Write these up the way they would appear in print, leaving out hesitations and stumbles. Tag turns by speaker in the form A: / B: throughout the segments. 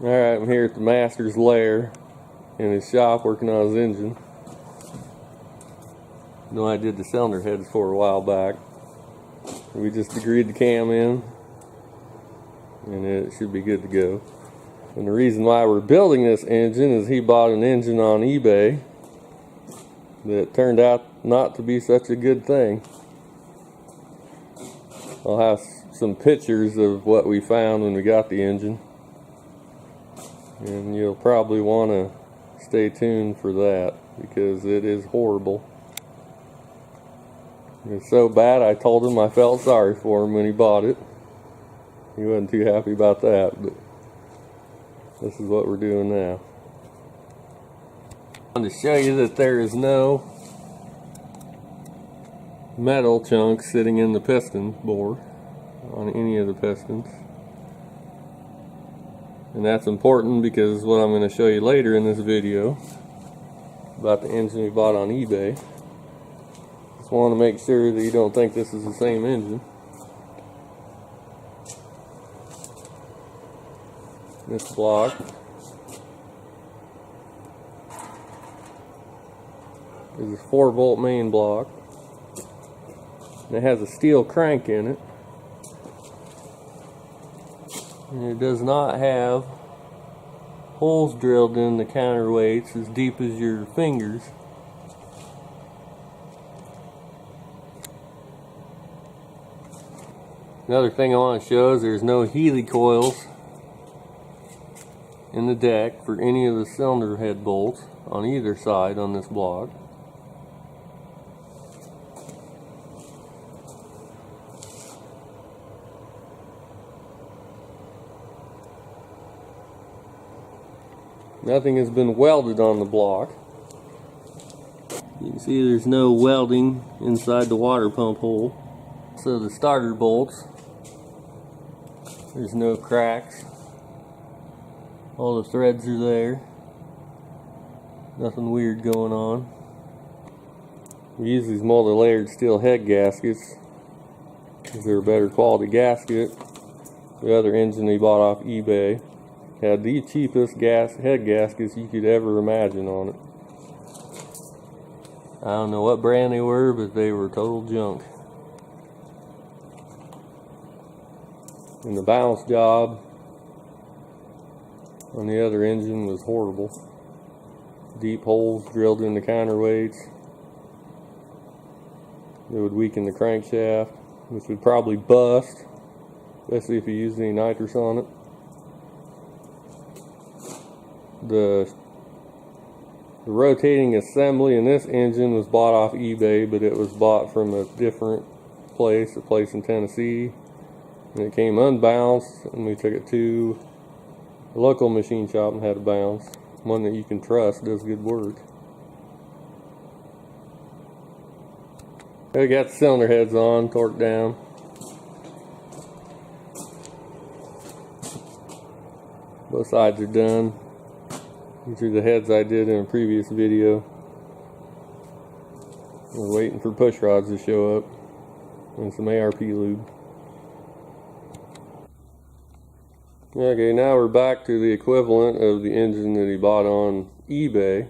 A: Alright, I'm here at the master's lair in his shop working on his engine. You know, I did the cylinder heads for a while back. We just degreed the cam in and it should be good to go. And the reason why we're building this engine is he bought an engine on eBay that turned out not to be such a good thing. I'll have some pictures of what we found when we got the engine, and you'll probably want to stay tuned for that because it is horrible. It's so bad I told him I felt sorry for him when he bought it. He wasn't too happy about that, but this is what we're doing now. I wanted to show you that there is no metal chunk sitting in the piston bore on any of the pistons. And that's important because what I'm going to show you later in this video about the engine we bought on eBay. Just want to make sure that you don't think this is the same engine. This block is a 4-volt main block, and it has a steel crank in it, and it does not have holes drilled in the counterweights as deep as your fingers. Another thing I want to show is there's no Healy coils in the deck for any of the cylinder head bolts on either side on this block. Nothing has been welded on the block. You can see there's no welding inside the water pump hole. So the starter bolts, there's no cracks. All the threads are there. Nothing weird going on. We use these multi-layered steel head gaskets because they're a better quality gasket. The other engine we bought off eBay had the cheapest head gaskets you could ever imagine on it. I don't know what brand they were, but they were total junk. And the balance job on the other engine was horrible. Deep holes drilled in the counterweights. It would weaken the crankshaft, which would probably bust, especially if you used any nitrous on it. The rotating assembly in this engine was bought off eBay, but it was bought from a different place, a place in Tennessee. And it came unbalanced, and we took it to a local machine shop and had it balanced. One that you can trust, does good work. We got the cylinder heads on, torqued down. Both sides are done. These are the heads I did in a previous video. We're waiting for push rods to show up and some ARP lube. Okay, now we're back to the equivalent of the engine that he bought on eBay,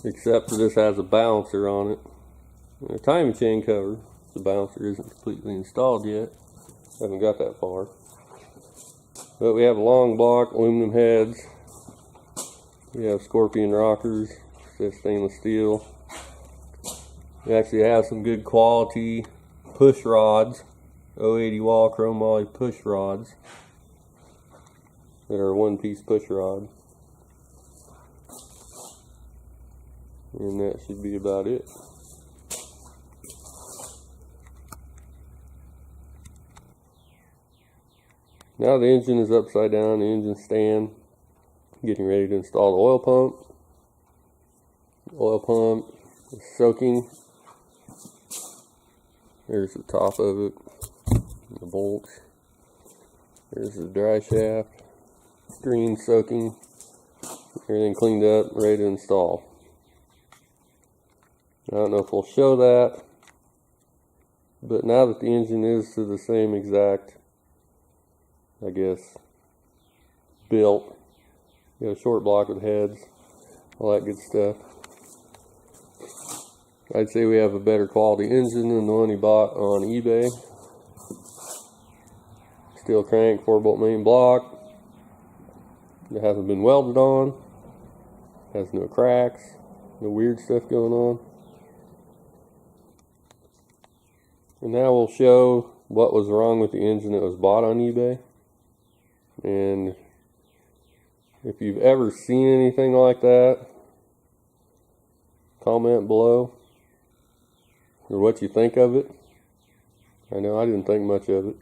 A: except for this has a balancer on it and a timing chain cover. The balancer isn't completely installed yet. Haven't got that far. But we have a long block, aluminum heads. We have scorpion rockers, that's stainless steel. We actually have some good quality push rods. 080 wall chrome moly push rods that are one-piece push rod, and that should be about it. Now the engine is upside down, the engine stand, getting ready to install the oil pump. The oil pump is soaking. There's the top of it. The bolts. There's the dry shaft. Screen soaking. Everything cleaned up, ready to install. I don't know if we'll show that, but now that the engine is to the same exact I guess, built. Got a short block with heads, all that good stuff. I'd say we have a better quality engine than the one he bought on eBay. Steel crank, 4-bolt main block. It hasn't been welded on. Has no cracks, no weird stuff going on. And now we'll show what was wrong with the engine that was bought on eBay. And if you've ever seen anything like that, comment below or what you think of it. I know I didn't think much of it.